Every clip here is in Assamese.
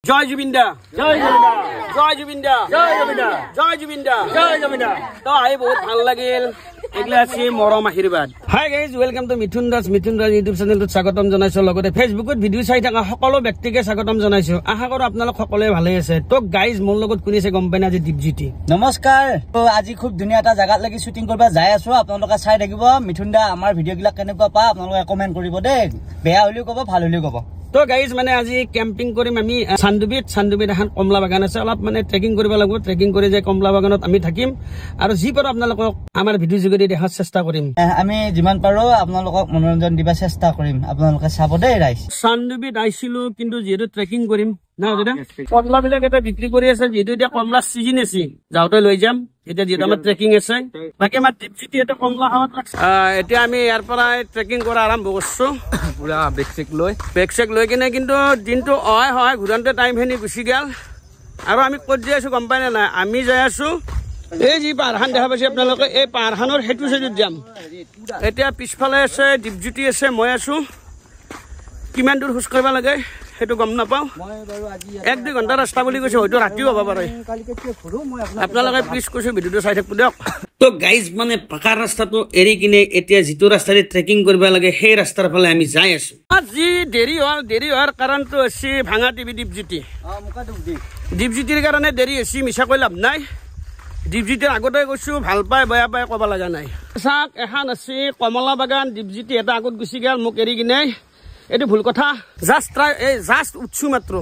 জয় জুবিন্দা জয় জুবিন্দা জয় জুবিন্দা জয় জুবিন্দা জয় জুবিন্দা জয় জুবিন্দা তো আই বহুত ভাল লাগিল এগলা আছে মৰম আশীৰ্বাদ hi guys welcome to Mithun Das YouTube চেনেলটোত স্বাগতম জনাইছো লগতে ফেসবুকত ভিডিও চাই থকা সকলো ব্যক্তিকে স্বাগতম জনাইছো আশা কৰো আপোনালোক সকলোৱে ভালে আছে তো গাইজ মোৰ লগত কোনিছে গম পাই না যে দীপজ্যোতি নমস্কাৰ তো আজি খুব ধুনীয়া এটা জায়গাত লাগি শুটিং কৰিব যাই আছো আপোনালোকে চাই থাকিব মিথুন দা আমাৰ ভিডিও গিলা কেনেকুৱা পা আপোনালোকে কমেন্ট কৰিব দেই বেয়া হলিও কব ভাল হলিও কব তো গাইজ মানে আজি কেম্পিং কৰিম আমি চান্দুবিত এখন কমলা বাগান আছে অলপ মানে ট্ৰেকিং কৰিব লাগিব ট্ৰেকিং কৰি যে কমলা বাগানত আমি থাকিম আৰু যি পাৰো আপোনালোকক আমাৰ ভিডিও যোগেদি দেখাৰ চেষ্টা কৰিম আমি যিমান পাৰো আপোনালোকক মনোৰঞ্জন দিবা চেষ্টা কৰিম আপোনালোকে চাব দেই ৰাইজ চান্দুবিত আইছিলো কিন্তু যেহেতু ট্ৰেকিং কৰিম না দাদা কমলা বিলাক এটা বিক্ৰী কৰি আছে যেহেতু এতিয়া কমলা চিজন আছে যাওঁতে লৈ যাম এতিয়া যেহেতু আমাৰ ট্ৰেকিং আছে বাকী আমাৰ দীপজ্যোতি এটা কমলা খাওয়াত লাগছে এতিয়া আমি ইয়াৰ পৰা ট্ৰেকিং কৰা আৰম্ভ কৰিছো পুৰা বেক চেক লৈ কিনে কিন্তু দিনটো হয় ঘূৰান্তে টাইম খিনি গুচি গেল আৰু আমি ক'ত যাই আছো গম পাই নাই আমি যাই আছো এই যি পাহাৰখন দেখা পাইছে আপোনালোকে এই পাহাৰখনৰ সেইটো চাইডত যাম এতিয়া পিছফালে আছে দীপজ্যোতি আছে মই আছো কিমান দূৰ খোজ কাঢ়িব লাগে সেইটো গম নাপাওঁ 1-2 ঘণ্টা ৰাস্তা বুলি কৈছে হয়তো ৰাতিও হ'ব পাৰে আপোনালোকে প্লিজ কৈছো ভিডিঅ'টো চাই থাকিব দিয়ক তো গাইজ মানে পাকা ৰাস্তাটো এৰি কিনে এতিয়া যিটো ৰাস্তাৰে ট্ৰেকিং কৰিব লাগে সেই ৰাস্তাৰ ফালে আমি যাই আছো আজি দেৰি হোৱাৰ কাৰণটো হৈছে ভাঙা টিভি দীপজ্যোতিৰ কাৰণে দেৰি হৈছে মিছা কৈ লাভ নাই দীপজ্যোতিৰ আগতে কৈছো ভাল পাই বেয়া পাই ক'ব লগা নাই চাওক এখন আছে কমলা বাগান দীপজ্যোতি এটা আগত গুচি গেল মোক এৰি কিনে এইটো ভুল কথা জাষ্ট উঠছো মাত্ৰ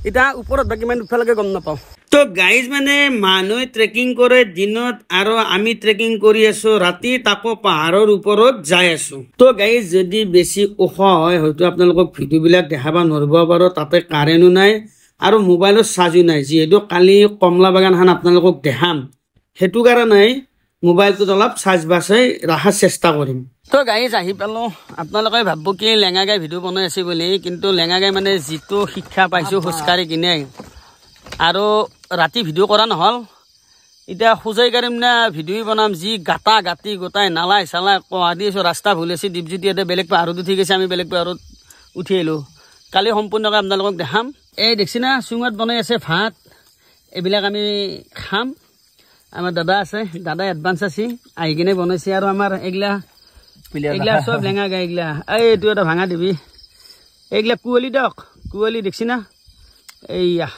এতিয়া ওপৰত বাকী মানে উঠা লাগে গম নাপাওঁ তো গাইজ মানে মানুহে ট্ৰেকিং কৰে দিনত আৰু আমি ট্ৰেকিং কৰি আছো ৰাতি তাকো পাহাৰৰ ওপৰত যাই আছো তো গাইজ যদি বেছি ওখ হয় হয়তো আপোনালোকক ভিডিঅ'বিলাক দেখাব নোৱাৰিব পাৰো তাতে কাৰেণ্টো নাই আৰু মোবাইলৰ চাৰ্জো নাই যিহেতু কালি কমলা বাগানখন আপোনালোকক দেখাম সেইটো কাৰণে মোবাইলটোত অলপ চাৰ্জ বাচাই ৰখাৰ চেষ্টা কৰিম তো গাইজ আহি পালো আপোনালোকে ভাবব কি লেঙা গাই ভিডিঅ' বনাই আছে বুলি কিন্তু লেঙা গাই মানে যিটো শিক্ষা পাইছো খোজকাঢ়ি কিনে আৰু ৰাতি ভিডিঅ' কৰা নহ'ল এতিয়া খোজাই কাঢ়িম না ভিডিঅ' বনাম যি গাঁতি গোটাই নালাই চালাই কহা দি আছো ৰাস্তা ভুল আছে দীপজ্যোতি এতিয়া বেলেগ পাহাৰত উঠি গৈছে আমি বেলেগ পাহাৰত উঠি আহিলোঁ কালি সম্পূৰ্ণকৈ আপোনালোকক দেখাম এই দেখছি না চুঙত বনাই আছে ভাত এইবিলাক আমি খাম আমাৰ দাদা আছে দাদাই এডভান্স আছে আহি কিনে বনাইছে আৰু আমাৰ এইগিলা চব লেঙা গাই এইগিলা এইটো এটা ভাঙা দিবি এইগিলা কুঁৱলী দিয়ক কুঁৱলী দেখছি না এইয়া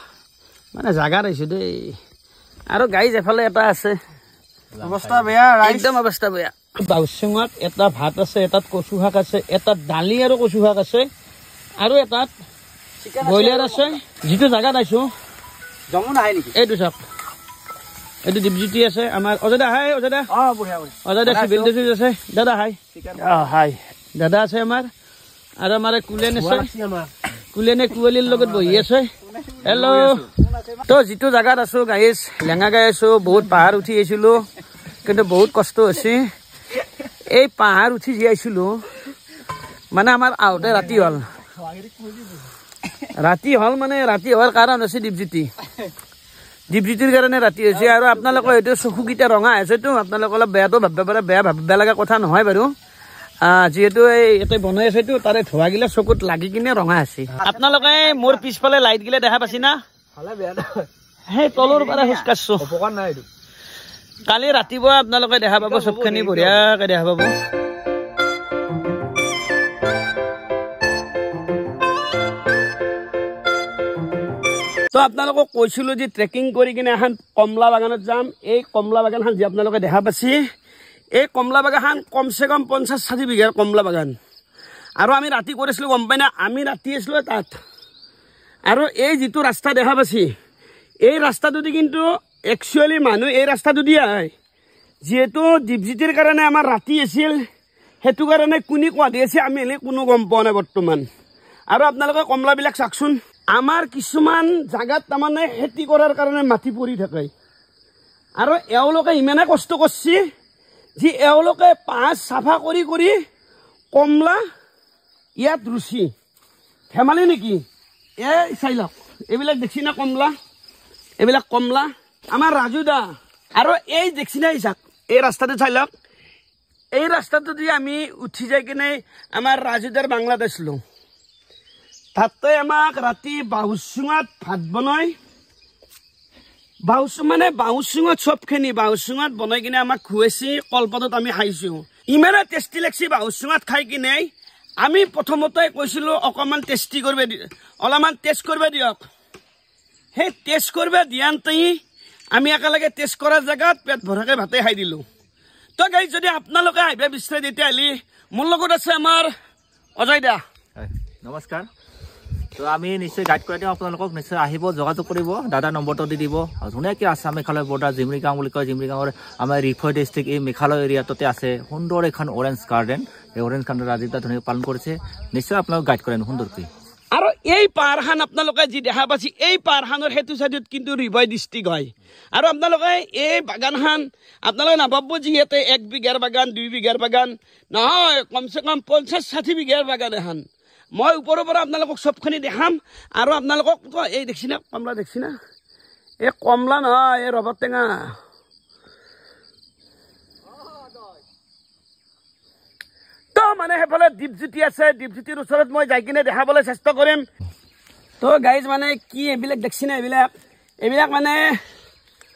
মানে জাগাত আহিছো দেই আৰু গাইজ এফালে এটা আছে অৱস্থা বেয়া একদম অৱস্থা বেয়া বাউচুঙত এটা ভাত আছে এটাত কচু শাক আছে এটাত দালি আৰু কচু শাক আছে আৰু এটাত ব্ৰইলাৰ আছে যিটো জাগাত আহিছো এইটো চাওক এইটো দীপজ্যোতি আছে আমাৰ অজয় দা চিভিল ডিউটি আছে দাদা হাই দাদা আছে আমাৰ আৰু আমাৰ কুলেন আছে কুলেনে কুঁৱলীৰ লগত বহি আছে হেল্ল' তো যিটো জাগাত আছো গাইজ লেঙা গাই আছো বহুত পাহাৰ উঠি আহিছিলো কিন্তু বহুত কষ্ট হৈছে এই পাহাৰ উঠি যি আহিছিলো মানে আমাৰ আহোঁতে ৰাতি হ'ল মানে ৰাতি হোৱাৰ কাৰণ হৈছে দীপজ্যোতিৰ কাৰণে ৰাতি হৈছে আৰু আপোনালোকৰ হয়তো চকুকেইটা ৰঙা হৈছেতো আপোনালোকে অলপ বেয়াটো ভাবিব পাৰে বেয়া লগা কথা নহয় বাৰু যিহেতু এই ইয়াতে বনাই আছেতো তাৰে ধোঁৱাগিলা চকুত লাগি কিনে ৰঙা আছে আপোনালোকে মোৰ পিছফালে লাইট গিলা দেখা পাইছি না সেই তলৰ পৰা খোজ কাঢ়ছো কালি ৰাতিপুৱা আপোনালোকে দেখা পাব চবখিনি বঢ়িয়াকে দেখা পাব তো আপোনালোকক কৈছিলো যে ট্ৰেকিং কৰি কিনে এখন কমলা বাগানত যাম এই কমলা বাগানখন যি আপোনালোকে দেখা পাইছে এই কমলা বাগানখন কমচে কম 50-60 বিঘাৰ কমলা বাগান আৰু আমি ৰাতি কৰিছিলো গম পাই না আমি ৰাতি আছিলো তাত আৰু এই যিটো ৰাস্তা দেখা পাইছে এই ৰাস্তাটোদি কিন্তু একচুৱেলি মানুহ এই ৰাস্তাটোদি আহে যিহেতু দীপজ্যোতিৰ কাৰণে আমাৰ ৰাতি আছিল সেইটো কাৰণে কোনে কোৱা দি আছে আমি এনে কোনো গম পোৱা নাই বৰ্তমান আৰু আপোনালোকে কমলাবিলাক চাওকচোন আমাৰ কিছুমান জাগাত তাৰমানে খেতি কৰাৰ কাৰণে মাটি পৰি থাকে আৰু এওঁলোকে ইমানে কষ্ট কৰিছে যে এওঁলোকে পাঁচ চাফা কৰি কমলা ইয়াত ৰুচি ধেমালি নেকি এই চাই লওক এইবিলাক দেখছি না এইবিলাক কমলা আমাৰ ৰাজু দা আৰু এই দেখছি না চাওক এই ৰাস্তাটো চাই লওক এই ৰাস্তাটো দি আমি উঠি যাই কিনে আমাৰ ৰাজুদাৰ বাংলাত আছিলো তাতে আমাক ৰাতি বাহুচুঙাত ভাত বনাই বাহুচুঙত চবখিনি বাহুচুঙাত বনাই কিনে আমাক খুৱাইছি কলপাতত আমি খাইছো ইমানে টেষ্টি লাগছি বাহুচুঙাত খাই কিনে আমি প্ৰথমতে কৈছিলো অকমান টেষ্টি কৰবে অলপমান টেষ্ট কৰবে দিয়ক সেই টেষ্ট কৰবে দিয়ানতেই আমি একেলগে টেষ্ট কৰাৰ জেগাত পেট ভৰাকে ভাতে খাই দিলো তো গাইজ যদি আপোনালোকে আহিব বিচাৰে তেতিয়াহ'লে মোৰ লগত আছে আমাৰ অজয় দা নমস্কাৰ তো আমি নিশ্চয় গাইড কৰাই দিম আপোনালোকক নিশ্চয় আহিব যোগাযোগ কৰিব দাদা নম্বৰটো দি দিব ধুনীয়াকৈ আছে মেঘালয় বৰ্ডাৰ জিমৰি গাঁও বুলি কয় জিমৰি গাঁৱৰ আমাৰ ৰিফয় ডিষ্ট্ৰিক্ট এই মেঘালয় এৰিয়াটোতে আছে সুন্দৰ এখন অৰেঞ্জ গাৰ্ডেন এই অৰেঞ্জ গাৰ্ডেন ৰাজীৱ দা ধুনীয়াকৈ পালন কৰিছে নিশ্চয় আপোনালোক গাইড কৰে সুন্দৰকৈ আৰু এই পাহাৰখন আপোনালোকে যি দেখা পাইছে এই পাহাৰখনৰ সেইটো চাইডত কিন্তু ৰিভয় ডিষ্ট্ৰিক্ট হয় আৰু আপোনালোকে এই বাগানখন আপোনালোকে নাভাবিব যিহেতু 1 বিঘাৰ বাগান 2 বিঘাৰ বাগান নহয় কমচে কম 50-60 বিঘাৰ বাগান এখন মই ওপৰৰ পৰা আপোনালোকক চবখিনি দেখাম আৰু আপোনালোকক এই দেখছি না কমলা দেখছি না এই কমলা নহয় এই ৰবাৰ টেঙা তো মানে সেইফালে দীপজ্যোতি আছে দীপজ্যোতিৰ ওচৰত মই যাই কিনে দেখাবলৈ চেষ্টা কৰিম তো গাইজ মানে কি এইবিলাক দেখছি না এইবিলাক মানে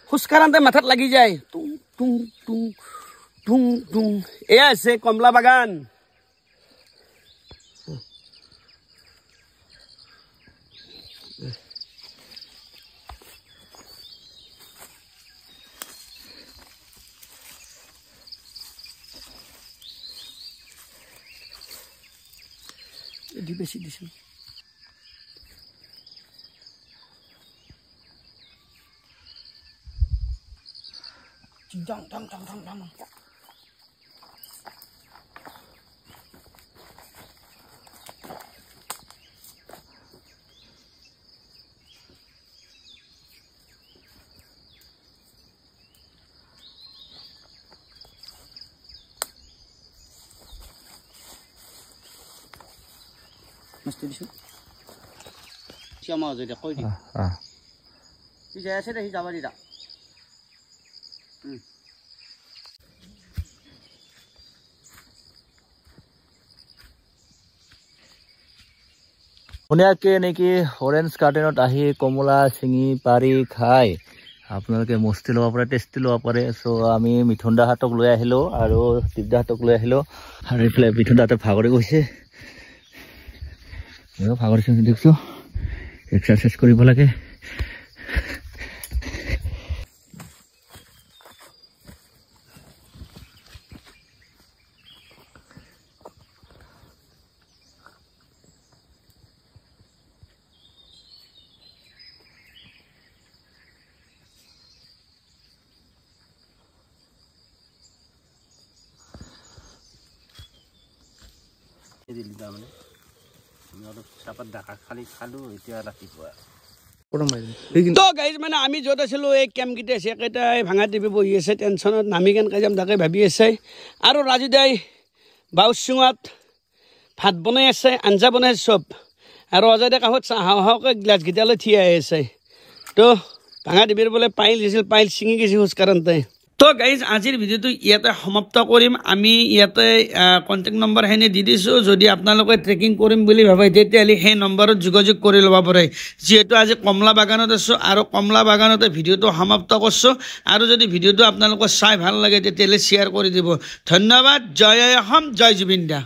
খোজকাঢ়াতে মাথাত লাগি যায় টুং টুং টুং টুং টুং এয়া আছে কমলা বাগান বেশি দিছি মস্তি দিছো চিয়ামা যদি কই দি কি যায় আছে দেখি যাবা দিদা ধুনীয়াকৈ নেকি অৰেঞ্জ গাৰ্ডেনত আহি কমলা ছিঙি পাৰি খাই আপোনালোকে মস্তি ল'ব পাৰে টেষ্টি ল'ব পাৰে চ' আমি মিথুন দাহঁতক লৈ আহিলোঁ আৰু দীপদাহঁতক লৈ আহিলোঁ আৰু এইফালে মিথুন দাহঁতে ভাগৰি গৈছে ময়ো ভাগৰিছোঁ দেখিছোঁ এক্সাৰচাইজ কৰিব লাগে তো গাইজ মানে আমি য'ত আছিলোঁ এই কেম্পকেইটা আছে একেইটাই ভাঙা টিপি বহি আছে টেনশ্যনত নামি কেনেকৈ যাম তাকে ভাবি আছে আৰু ৰাজু দাই বাউচুঙত ভাত বনাই আছে আঞ্জা বনাই চব আৰু অজয় দা কাষত চাহকে গ্লাছকেইটালৈ থিয় আহি আছে তো ভাঙা টিপিৰ বোলে পাইল দিছিল পাইল ছিঙি গৈছে খোজকাঢ়োঁতে তো গাইজ আজিৰ ভিডিঅ'টো ইয়াতে সমাপ্ত কৰিম আমি ইয়াতে কণ্টেক্ট নম্বৰখিনি দি দিছোঁ যদি আপোনালোকে ট্ৰেকিং কৰিম বুলি ভাবে তেতিয়াহ'লে সেই নম্বৰত যোগাযোগ কৰি ল'ব পাৰে যিহেতু আজি কমলা বাগানত আছোঁ আৰু কমলা বাগানতে ভিডিঅ'টো সমাপ্ত কৰিছোঁ আৰু যদি ভিডিঅ'টো আপোনালোকৰ চাই ভাল লাগে তেতিয়াহ'লে শ্বেয়াৰ কৰি দিব ধন্যবাদ জয় অসম জয় জুবিন দা।